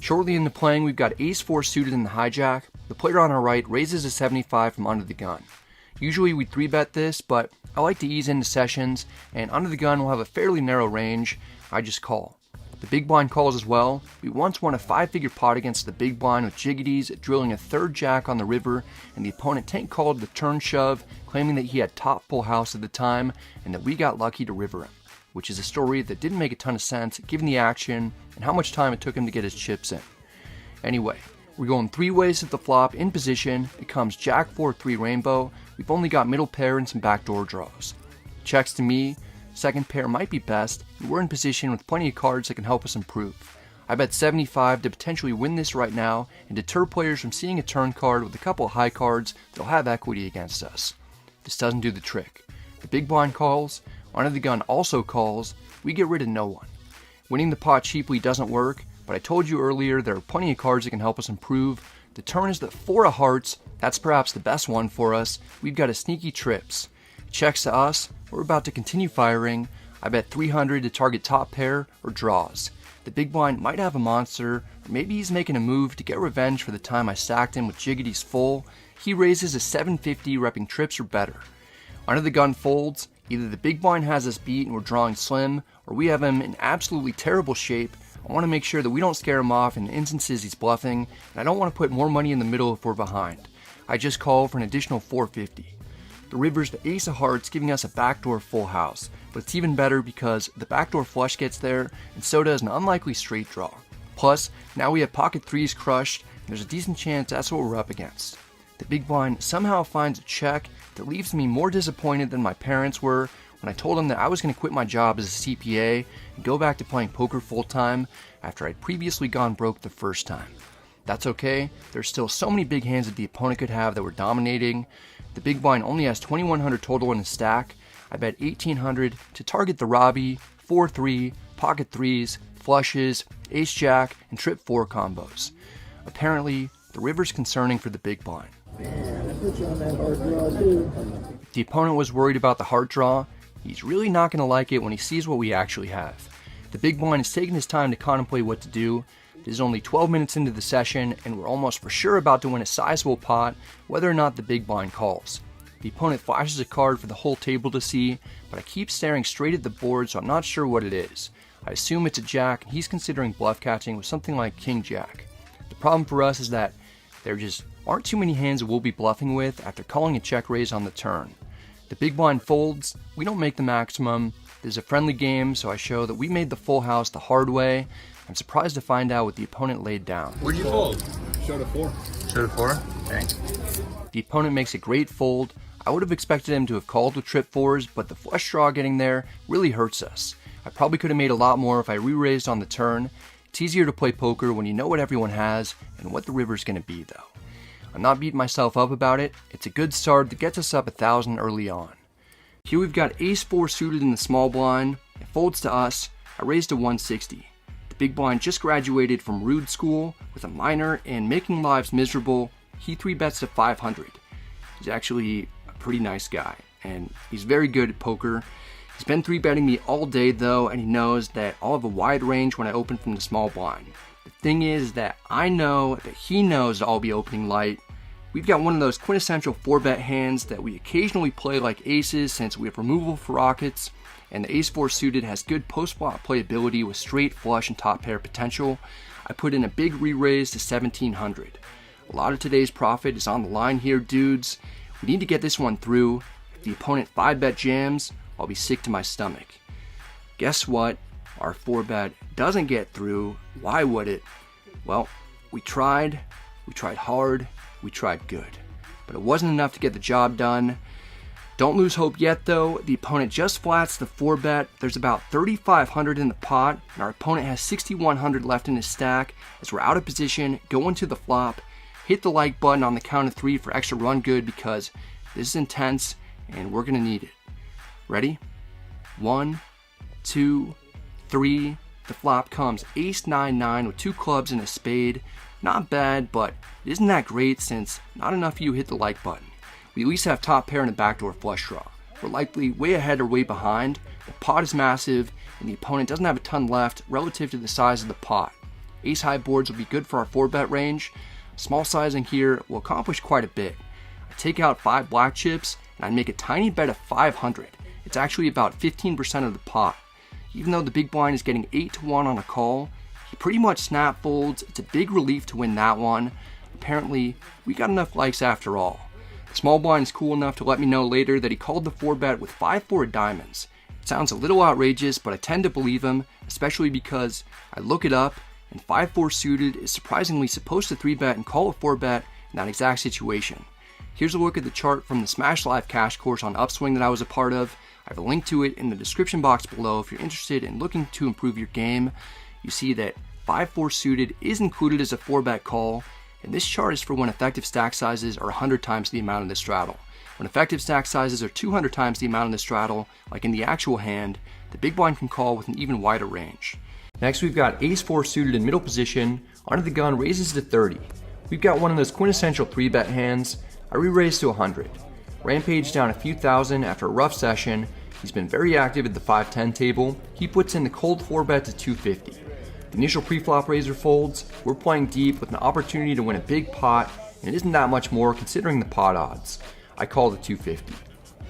Shortly into playing, we've got ace-4 suited in the hijack. The player on our right raises a 75 from under the gun. Usually we 3-bet this, but I like to ease into sessions, and under the gun will have a fairly narrow range. I just call. The big blind calls as well. We once won a 5-figure pot against the big blind with jiggities, drilling a third jack on the river, and the opponent tank called the turn shove, claiming that he had top full house at the time, and that we got lucky to river him, which is a story that didn't make a ton of sense given the action and how much time it took him to get his chips in. Anyway, we're going 3 ways at the flop in position. It comes jack 4-3 rainbow. We've only got middle pair and some backdoor draws. Checks to me. Second pair might be best, and we're in position with plenty of cards that can help us improve. I bet 75 to potentially win this right now and deter players from seeing a turn card with a couple of high cards that'll have equity against us. This doesn't do the trick. The big blind calls, under the gun also calls, we get rid of no one. Winning the pot cheaply doesn't work, but I told you earlier there are plenty of cards that can help us improve. The turn is the 4 of hearts, that's perhaps the best one for us. We've got a sneaky trips. Checks to us, we're about to continue firing. I bet 300 to target top pair or draws. The big blind might have a monster, or maybe he's making a move to get revenge for the time I stacked him with jiggities full. He raises a 750 repping trips or better. Under the gun folds, either the big blind has us beat and we're drawing slim, or we have him in absolutely terrible shape. I want to make sure that we don't scare him off in instances he's bluffing, and I don't want to put more money in the middle if we're behind. I just call for an additional 450. The river's the ace of hearts, giving us a backdoor full house, but it's even better because the backdoor flush gets there, and so does an unlikely straight draw. Plus, now we have pocket threes crushed, and there's a decent chance that's what we're up against. The big blind somehow finds a check that leaves me more disappointed than my parents were when I told them that I was going to quit my job as a CPA and go back to playing poker full time after I'd previously gone broke the first time. That's okay, there's still so many big hands that the opponent could have that were dominating. The big blind only has 2100 total in his stack. I bet 1800 to target the Robbie, 4-3, pocket threes, flushes, ace jack, and trip 4 combos. Apparently, the river's concerning for the big blind. If the opponent was worried about the heart draw, he's really not going to like it when he sees what we actually have. The big blind is taking his time to contemplate what to do. It is only 12 minutes into the session, and we're almost for sure about to win a sizable pot, whether or not the big blind calls. The opponent flashes a card for the whole table to see, but I keep staring straight at the board, so I'm not sure what it is. I assume it's a jack, and he's considering bluff catching with something like king jack. The problem for us is that there just aren't too many hands that we'll be bluffing with after calling a check raise on the turn. The big blind folds, we don't make the maximum. There's a friendly game, so I show that we made the full house the hard way. I'm surprised to find out what the opponent laid down. What'd you fold? Showed a 4. Showed a 4? Dang. The opponent makes a great fold. I would have expected him to have called with trip 4s, but the flush draw getting there really hurts us. I probably could have made a lot more if I re-raised on the turn. It's easier to play poker when you know what everyone has and what the river's going to be though. I'm not beating myself up about it. It's a good start that gets us up 1,000 early on. Here we've got ace-4 suited in the small blind. It folds to us. I raised to 160. The big blind just graduated from Rude School with a minor and making lives miserable. He 3-bets to 500. He's actually a pretty nice guy, and he's very good at poker. He's been 3-betting me all day though, and he knows that I'll have a wide range when I open from the small blind. The thing is that I know that he knows that I'll be opening light. We've got one of those quintessential 4-bet hands that we occasionally play like aces since we have removal for rockets, and the ace-4 suited has good post-flop playability with straight, flush, and top pair potential. I put in a big re-raise to 1,700. A lot of today's profit is on the line here, dudes. We need to get this one through. If the opponent 5-bet jams, I'll be sick to my stomach. Guess what? Our 4-bet doesn't get through. Why would it? Well, we tried hard, we tried good. But it wasn't enough to get the job done. Don't lose hope yet though. The opponent just flats the 4-bet. There's about 3,500 in the pot, and our opponent has 6,100 left in his stack. As we're out of position, go into the flop, hit the like button on the count of 3 for extra run good because this is intense and we're gonna need it. Ready? 1, 2, 3. The flop comes ace-9-9 with 2 clubs and a spade. Not bad, but it isn't that great since not enough of you hit the like button. We at least have top pair and a backdoor flush draw. We're likely way ahead or way behind. The pot is massive, and the opponent doesn't have a ton left relative to the size of the pot. ace-high boards will be good for our 4-bet range. Small sizing here will accomplish quite a bit. I take out 5 black chips, and I make a tiny bet of 500. It's actually about 15% of the pot. Even though the big blind is getting 8-1 on a call, he pretty much snap folds. It's a big relief to win that one. Apparently, we got enough likes after all. The small blind is cool enough to let me know later that he called the 4-bet with 5-4 diamonds. It sounds a little outrageous, but I tend to believe him, especially because I look it up, and 5-4 suited is surprisingly supposed to 3-bet and call a 4-bet in that exact situation. Here's a look at the chart from the Smash Live Cash course on Upswing that I was a part of. I have a link to it in the description box below if you're interested in looking to improve your game. You see that 5-4 suited is included as a 4-bet call, and this chart is for when effective stack sizes are 100 times the amount in the straddle. When effective stack sizes are 200 times the amount in the straddle, like in the actual hand, the big blind can call with an even wider range. Next we've got ace-4 suited in middle position, under the gun raises to 30. We've got one of those quintessential 3-bet hands. I re-raise to 100. Rampage down a few thousand after a rough session. He's been very active at the 5-10 table. He puts in the cold 4-bet to 250. The initial pre-flop raiser folds. We're playing deep with an opportunity to win a big pot, and it isn't that much more considering the pot odds. I call the 250.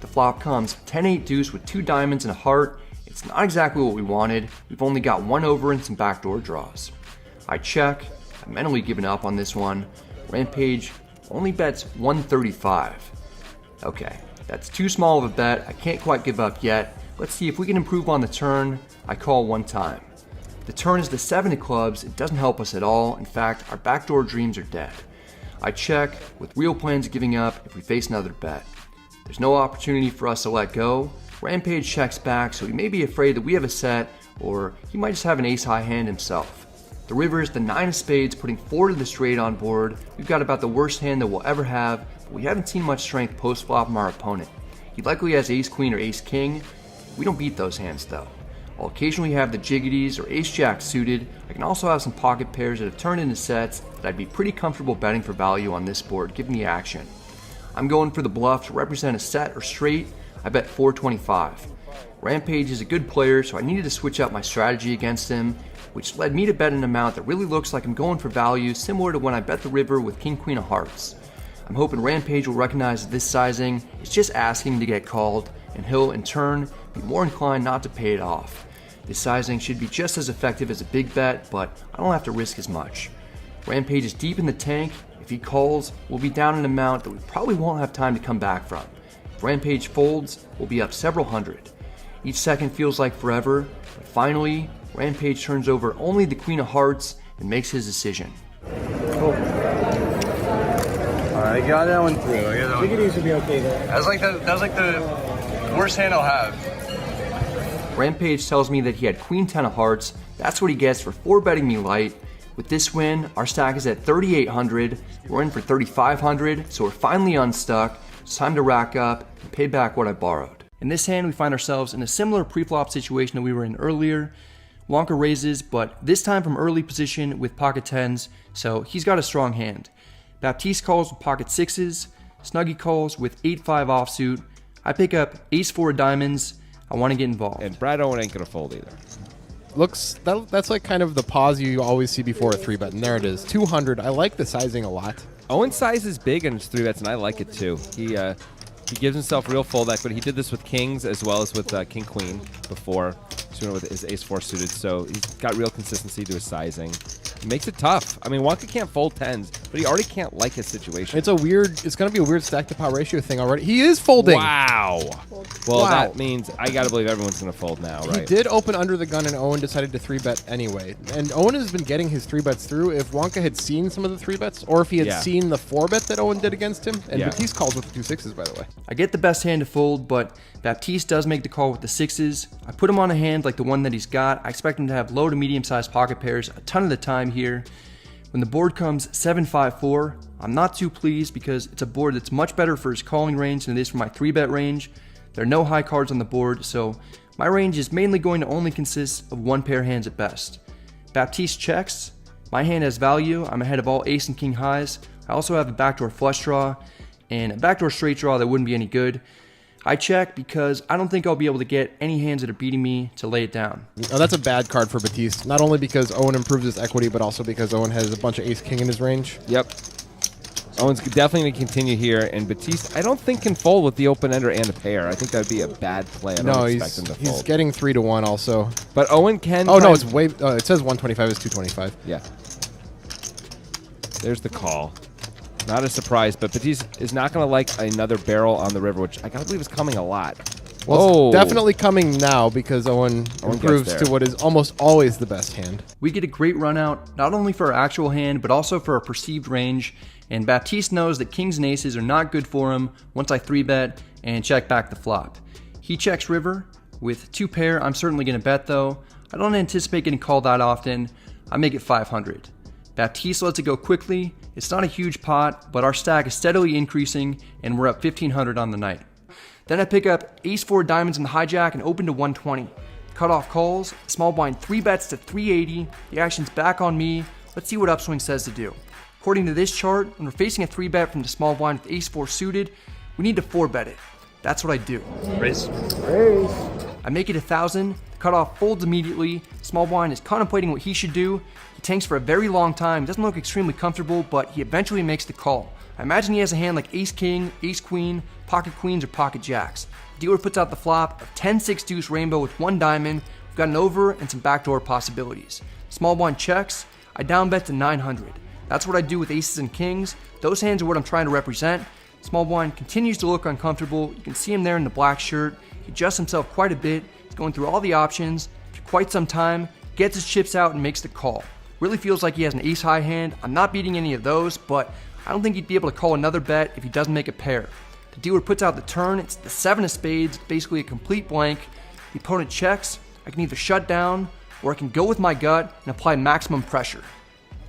The flop comes 10-8 deuce with 2 diamonds and a heart. It's not exactly what we wanted. We've only got 1 over and some backdoor draws. I check. I'm mentally giving up on this one. Rampage only bets 135. Okay, that's too small of a bet. I can't quite give up yet. Let's see if we can improve on the turn. I call one time. The turn is the 7 of clubs. It doesn't help us at all. In fact, our backdoor dreams are dead. I check with real plans of giving up if we face another bet. There's no opportunity for us to let go. Rampage checks back, so he may be afraid that we have a set, or he might just have an ace-high hand himself. The river is the 9 of spades, putting 4 to the straight on board. We've got about the worst hand that we'll ever have, but we haven't seen much strength post-flop from our opponent. He likely has ace-queen or ace-king. We don't beat those hands though. I'll occasionally have the jiggities or ace-jack suited. I can also have some pocket pairs that have turned into sets that I'd be pretty comfortable betting for value on this board, given the action. I'm going for the bluff to represent a set or straight. I bet 425. Rampage is a good player, so I needed to switch up my strategy against him, which led me to bet an amount that really looks like I'm going for value, similar to when I bet the river with king-queen of hearts. I'm hoping Rampage will recognize that this sizing is just asking to get called, and he'll, in turn, be more inclined not to pay it off. This sizing should be just as effective as a big bet, but I don't have to risk as much. Rampage is deep in the tank. If he calls, we'll be down an amount that we probably won't have time to come back from. If Rampage folds, we'll be up several hundred. Each second feels like forever, but finally, Rampage turns over only the queen of hearts and makes his decision. Cool. Alright, I got that one through. Jiggities would be okay there. That was like the worst hand I'll have. Rampage tells me that he had queen 10 of hearts. That's what he gets for 4-betting me light. With this win, our stack is at 3,800. We're in for 3,500, so we're finally unstuck. It's time to rack up and pay back what I borrowed. In this hand, we find ourselves in a similar pre-flop situation that we were in earlier. Wonka raises, but this time from early position with pocket 10s, so he's got a strong hand. Baptiste calls with pocket 6s. Snuggie calls with 8-5 offsuit. I pick up ace-4 diamonds. I want to get involved. And Brad Owen ain't going to fold either. That's like kind of the pause you always see before a 3-bet, and there it is, 200. I like the sizing a lot. Owen's size is big in his 3-bets, and I like it too. He gives himself real fold equity. He did this with kings as well as with king-queen before. Doing it with his ace-4 suited, so he's got real consistency to his sizing. He makes it tough. I mean, Wonka can't fold 10s, but he already can't like his situation. It's going to be a weird stack to pot ratio thing already. He is folding. Wow. Well, that means I got to believe everyone's going to fold now, right? He did open under the gun, and Owen decided to 3-bet anyway. And Owen has been getting his 3-bets through. If Wonka had seen some of the 3-bets, or if he had seen the 4-bet that Owen did against him, and Baptiste calls with the 2 6s, by the way. I get the best hand to fold, but Baptiste does make the call with the 6s. I put him on a hand like the one that he's got. I expect him to have low to medium-sized pocket pairs a ton of the time here. When the board comes 7-5-4, I'm not too pleased because it's a board that's much better for his calling range than it is for my 3-bet range. There are no high cards on the board, so my range is mainly going to only consist of 1 pair hands at best. Baptiste checks. My hand has value. I'm ahead of all ace and king highs. I also have a backdoor flush draw and a backdoor straight draw that wouldn't be any good. I check because I don't think I'll be able to get any hands that are beating me to lay it down. Oh, that's a bad card for Batiste. Not only because Owen improves his equity, but also because Owen has a bunch of ace-king in his range. Yep. Owen's definitely going to continue here, and Batiste, I don't think can fold with the open-ender and a pair. I think that would be a bad play. I don't expect him to fold. He's getting 3-1 also. But Owen can... Oh, no, it's way... it says 125 is 225. Yeah. There's the call. Not a surprise, but Batiste is not going to like another barrel on the river, which I got to believe is coming a lot. Well, it's definitely coming now because Owen improves to what is almost always the best hand. We get a great run out, not only for our actual hand, but also for our perceived range. And Baptiste knows that kings and aces are not good for him once I 3-bet and check back the flop. He checks river. With 2 pair, I'm certainly going to bet though. I don't anticipate getting called that often. I make it 500. Baptiste lets it go quickly. It's not a huge pot, but our stack is steadily increasing and we're up 1,500 on the night. Then I pick up ace-4 diamonds in the hijack and open to 120. Cutoff calls, small blind 3-bets to 380. The action's back on me. Let's see what upswing says to do. According to this chart, when we're facing a 3-bet from the small blind with ace-4 suited, we need to 4-bet it. That's what I do. Raise. I make it 1,000. The cutoff folds immediately. Small blind is contemplating what he should do. He tanks for a very long time. Doesn't look extremely comfortable, but he eventually makes the call. I imagine he has a hand like ace-king, ace-queen, pocket queens, or pocket jacks. The dealer puts out the flop of 10-6 deuce rainbow with 1 diamond. We've got an over and some backdoor possibilities. Small blind checks. I down bet to 900. That's what I do with aces and kings. Those hands are what I'm trying to represent. Small blind continues to look uncomfortable. You can see him there in the black shirt. He adjusts himself quite a bit. He's going through all the options for quite some time, gets his chips out and makes the call. Really feels like he has an ace-high hand. I'm not beating any of those, but I don't think he'd be able to call another bet if he doesn't make a pair. The dealer puts out the turn. It's the 7 of spades, basically a complete blank. The opponent checks. I can either shut down or I can go with my gut and apply maximum pressure.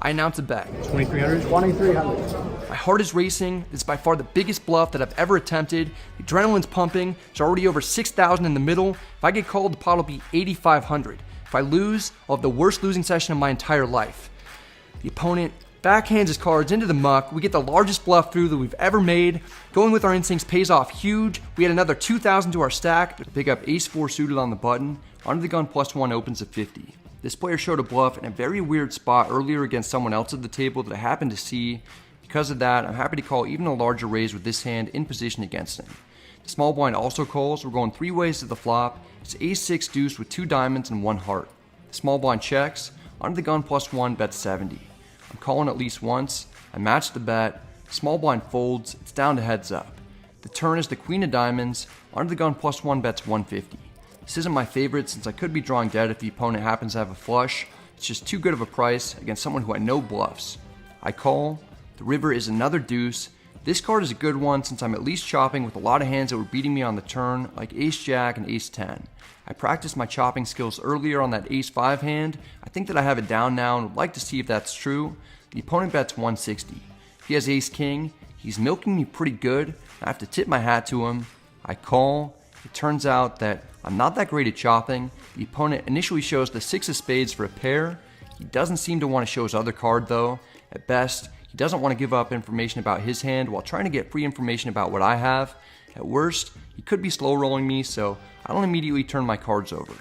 I announce a bet. 2,300? 2,300. My heart is racing. This is by far the biggest bluff that I've ever attempted. The adrenaline's pumping. There's already over 6,000 in the middle. If I get called, the pot will be 8,500. If I lose, I'll have the worst losing session of my entire life. The opponent backhands his cards into the muck. We get the largest bluff through that we've ever made. Going with our instincts pays off huge. We add another 2,000 to our stack to pick up ace-4 suited on the button. Under the gun +1 opens at 50. This player showed a bluff in a very weird spot earlier against someone else at the table that I happened to see. Because of that, I'm happy to call even a larger raise with this hand in position against him. The small blind also calls. We're going 3 ways to the flop. It's ace-6 deuce with 2 diamonds and 1 heart. The small blind checks. Under the gun +1 bets 70. I'm calling at least once. I match the bet. Small blind folds. It's down to heads up. The turn is the queen of diamonds. Under the gun +1 bets 150. This isn't my favorite since I could be drawing dead if the opponent happens to have a flush. It's just too good of a price against someone who I know bluffs. I call. The river is another deuce. This card is a good one since I'm at least chopping with a lot of hands that were beating me on the turn, like ace-jack and ace-10. I practiced my chopping skills earlier on that ace-5 hand. I think that I have it down now and would like to see if that's true. The opponent bets 160. If he has ace-king, he's milking me pretty good. I have to tip my hat to him. I call. It turns out that I'm not that great at chopping. The opponent initially shows the 6 of spades for a pair. He doesn't seem to want to show his other card though. At best, he doesn't want to give up information about his hand while trying to get free information about what I have. At worst, he could be slow rolling me, so I don't immediately turn my cards over.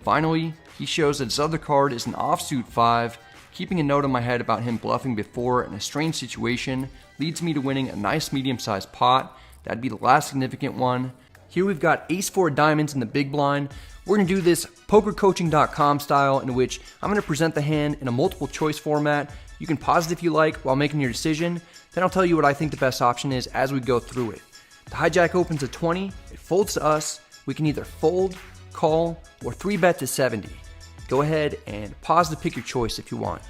Finally, he shows that his other card is an offsuit 5. Keeping a note in my head about him bluffing before in a strange situation leads me to winning a nice medium-sized pot. That'd be the last significant one. Here we've got ace-4 diamonds in the big blind. We're going to do this pokercoaching.com style in which I'm going to present the hand in a multiple choice format. You can pause it if you like while making your decision. Then I'll tell you what I think the best option is as we go through it. The hijack opens at 20. It folds to us. We can either fold, call, or 3-bet to 70. Go ahead and pause to pick your choice if you want.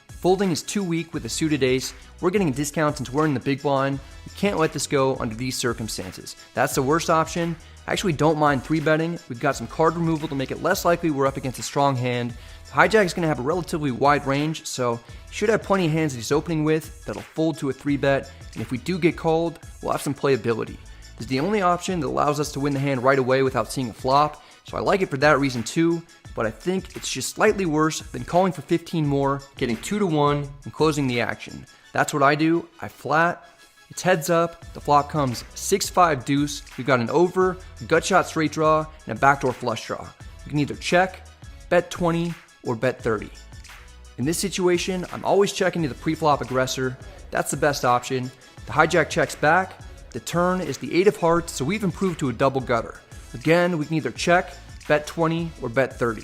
Folding is too weak with a suited ace. We're getting a discount since we're in the big blind. We can't let this go under these circumstances. That's the worst option. I actually don't mind 3-betting. We've got some card removal to make it less likely we're up against a strong hand. The hijack is going to have a relatively wide range, so he should have plenty of hands that he's opening with that'll fold to a 3-bet, and if we do get called, we'll have some playability. This is the only option that allows us to win the hand right away without seeing a flop, so I like it for that reason too, but I think it's just slightly worse than calling for 15 more, getting 2-1, and closing the action. That's what I do. I flat, It's heads up, the flop comes 6-5 deuce, we've got an over, a gut shot straight draw, and a backdoor flush draw. You can either check, bet 20, or bet 30. In this situation, I'm always checking to the pre-flop aggressor. That's the best option. The hijack checks back, the turn is the 8 of hearts, so we've improved to a double gutter. Again, we can either check, bet 20, or bet 30.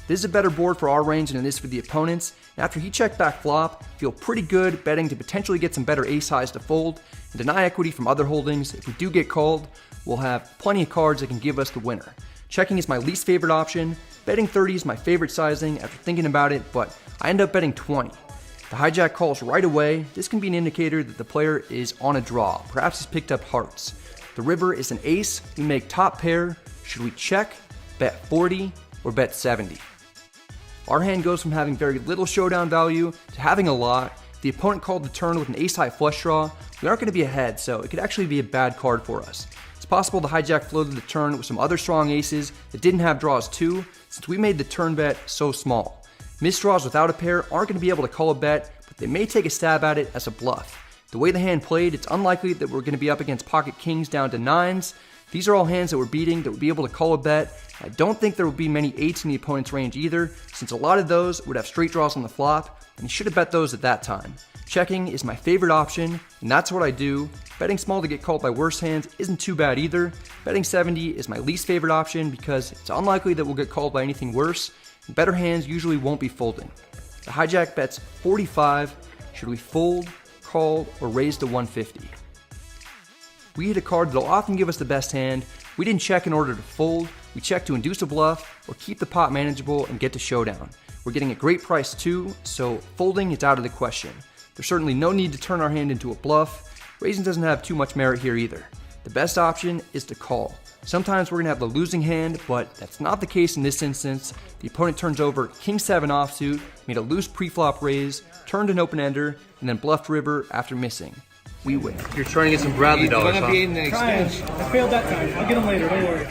This is a better board for our range than it is for the opponent's, and after he checked back flop, feel pretty good betting to potentially get some better ace highs to fold and deny equity from other holdings. If we do get called, we'll have plenty of cards that can give us the winner. Checking is my least favorite option. Betting 30 is my favorite sizing after thinking about it, but I end up betting 20. The hijack calls right away. This can be an indicator that the player is on a draw. Perhaps he's picked up hearts. The river is an ace. We make top pair. Should we check, bet 40, or bet 70? Our hand goes from having very little showdown value to having a lot. If the opponent called the turn with an ace-high flush draw, we aren't going to be ahead, so it could actually be a bad card for us. It's possible the hijack floated the turn with some other strong aces that didn't have draws too, since we made the turn bet so small. Missed draws without a pair aren't going to be able to call a bet, but they may take a stab at it as a bluff. The way the hand played, it's unlikely that we're going to be up against pocket kings down to 9s. These are all hands that we're beating that would be able to call a bet. I don't think there would be many 8s in the opponent's range either, since a lot of those would have straight draws on the flop, and you should have bet those at that time. Checking is my favorite option, and that's what I do. Betting small to get called by worse hands isn't too bad either. Betting 70 is my least favorite option because it's unlikely that we'll get called by anything worse, and better hands usually won't be folding. The hijack bets 45. Should we fold, call, or raise to 150? We hit a card that'll often give us the best hand. We didn't check in order to fold. We checked to induce a bluff or keep the pot manageable and get to showdown. We're getting a great price too, so folding is out of the question. There's certainly no need to turn our hand into a bluff. Raising doesn't have too much merit here either. The best option is to call. Sometimes we're going to have the losing hand, but that's not the case in this instance. The opponent turns over King 7 offsuit, made a loose pre-flop raise, turned an open-ender, and then bluffed river after missing. We win. You're trying to get some Bradley dollars, huh? I failed that time. I'll get them later, don't worry.